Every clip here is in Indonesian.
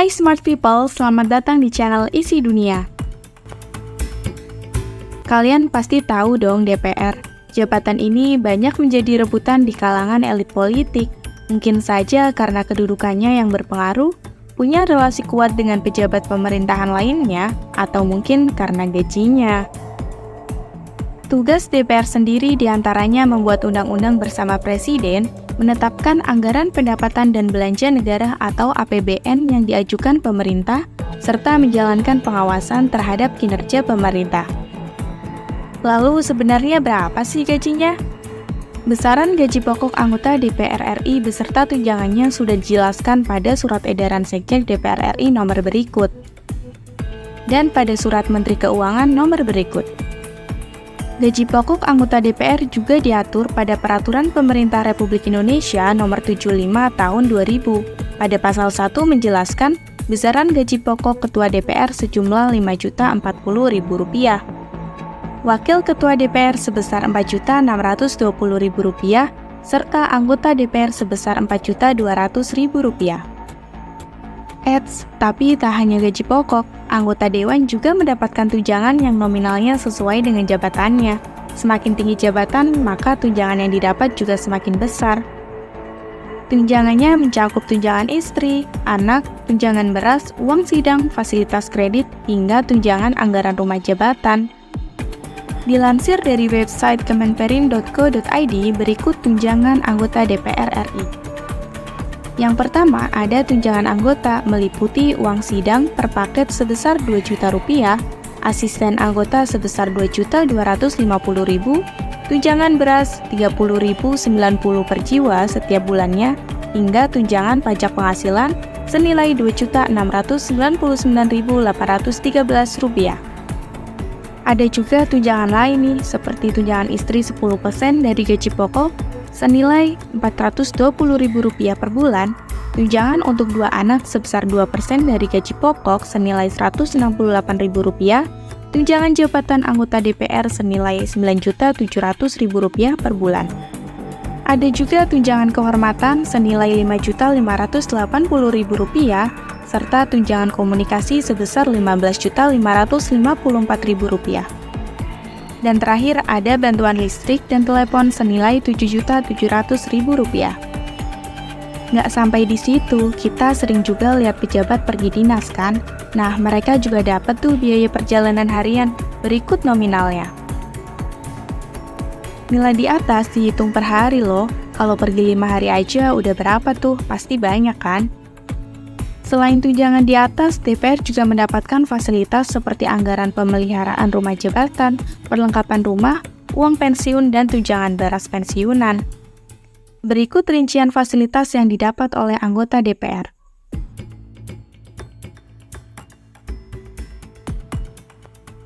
Hai Smart People, selamat datang di channel Isi Dunia. Kalian pasti tahu dong DPR. Jabatan ini banyak menjadi rebutan di kalangan elit politik. Mungkin saja karena kedudukannya yang berpengaruh, punya relasi kuat dengan pejabat pemerintahan lainnya, atau mungkin karena gajinya. Tugas DPR sendiri diantaranya membuat undang-undang bersama Presiden, menetapkan anggaran pendapatan dan belanja negara atau APBN yang diajukan pemerintah, serta menjalankan pengawasan terhadap kinerja pemerintah. Lalu sebenarnya berapa sih gajinya? Besaran gaji pokok anggota DPR RI beserta tunjangannya sudah dijelaskan pada Surat Edaran Sekjen DPR RI nomor berikut dan pada Surat Menteri Keuangan nomor berikut. Gaji pokok anggota DPR juga diatur pada Peraturan Pemerintah Republik Indonesia Nomor 75 Tahun 2000. Pada pasal 1 menjelaskan besaran gaji pokok Ketua DPR sejumlah Rp5.040.000. Wakil Ketua DPR sebesar Rp4.620.000 serta anggota DPR sebesar Rp4.200.000. Eits, tapi tak hanya gaji pokok, anggota Dewan juga mendapatkan tunjangan yang nominalnya sesuai dengan jabatannya. Semakin tinggi jabatan, maka tunjangan yang didapat juga semakin besar. Tunjangannya mencakup tunjangan istri, anak, tunjangan beras, uang sidang, fasilitas kredit, hingga tunjangan anggaran rumah jabatan. Dilansir dari website kemenperin.co.id, berikut tunjangan anggota DPR RI. Yang pertama, ada tunjangan anggota meliputi uang sidang per paket sebesar Rp2 juta, asisten anggota sebesar Rp2.250.000, tunjangan beras Rp30.090 per jiwa setiap bulannya, hingga tunjangan pajak penghasilan senilai Rp2.699.813. Ada juga tunjangan lain nih, seperti tunjangan istri 10% dari gaji pokok senilai Rp420.000 per bulan, tunjangan untuk 2 anak sebesar 2% dari gaji pokok senilai Rp168.000, tunjangan jabatan anggota DPR senilai Rp9.700.000 per bulan. Ada juga tunjangan kehormatan senilai Rp5.580.000, serta tunjangan komunikasi sebesar Rp15.554.000. Dan terakhir ada bantuan listrik dan telepon senilai Rp7.700.000. Nggak sampai di situ, kita sering juga lihat pejabat pergi dinas kan? Nah, mereka juga dapat tuh biaya perjalanan harian, berikut nominalnya. Nilai di atas dihitung per hari loh, kalau pergi 5 hari aja udah berapa tuh, pasti banyak kan? Selain tunjangan di atas, DPR juga mendapatkan fasilitas seperti anggaran pemeliharaan rumah jabatan, perlengkapan rumah, uang pensiun, dan tunjangan beras pensiunan. Berikut rincian fasilitas yang didapat oleh anggota DPR.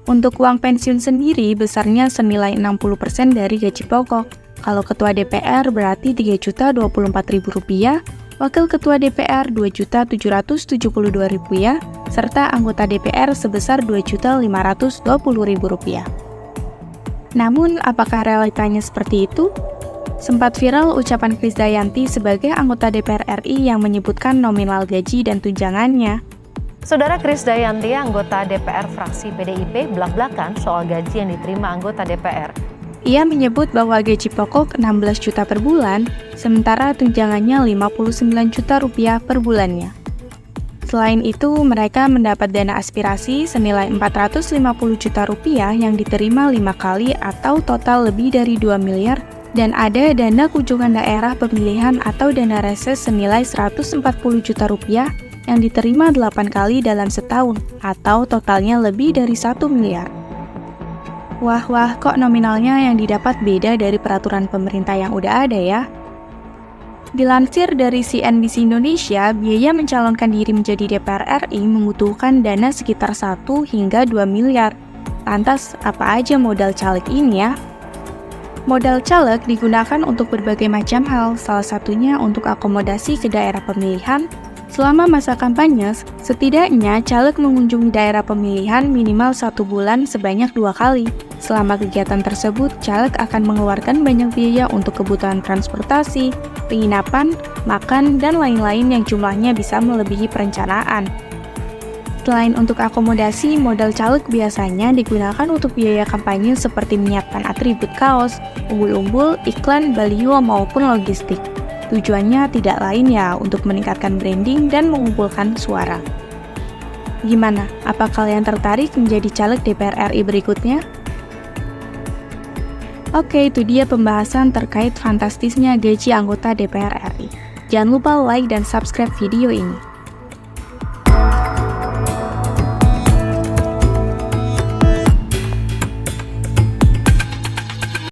Untuk uang pensiun sendiri, besarnya senilai 60% dari gaji pokok. Kalau Ketua DPR berarti Rp3.024.000, Wakil Ketua DPR Rp2.772.000, serta anggota DPR sebesar Rp2.520.000. Namun, apakah realitanya seperti itu? Sempat viral ucapan Krisdayanti sebagai anggota DPR RI yang menyebutkan nominal gaji dan tunjangannya. Saudara Krisdayanti, anggota DPR fraksi PDIP, belak-belakan soal gaji yang diterima anggota DPR. Ia menyebut bahwa gaji pokok 16 juta per bulan, sementara tunjangannya Rp59 juta per bulannya. Selain itu, mereka mendapat dana aspirasi senilai Rp450 juta yang diterima 5 kali atau total lebih dari 2 miliar, dan ada dana kunjungan daerah pemilihan atau dana reses senilai Rp140 juta yang diterima 8 kali dalam setahun, atau totalnya lebih dari 1 miliar. Wah, kok nominalnya yang didapat beda dari peraturan pemerintah yang udah ada ya? Dilansir dari CNBC Indonesia, biaya mencalonkan diri menjadi DPR RI membutuhkan dana sekitar 1 hingga 2 miliar. Lantas, apa aja modal caleg ini ya? Modal caleg digunakan untuk berbagai macam hal, salah satunya untuk akomodasi ke daerah pemilihan, Selama masa kampanye, setidaknya caleg mengunjungi daerah pemilihan minimal 1 bulan sebanyak 2 kali. Selama kegiatan tersebut, caleg akan mengeluarkan banyak biaya untuk kebutuhan transportasi, penginapan, makan, dan lain-lain yang jumlahnya bisa melebihi perencanaan. Selain untuk akomodasi, modal caleg biasanya digunakan untuk biaya kampanye seperti menyiapkan atribut kaos, umbul-umbul, iklan, baliho, maupun logistik. Tujuannya tidak lain ya untuk meningkatkan branding dan mengumpulkan suara. Gimana? Apa kalian tertarik menjadi caleg DPR RI berikutnya? Oke, itu dia pembahasan terkait fantastisnya gaji anggota DPR RI. Jangan lupa like dan subscribe video ini.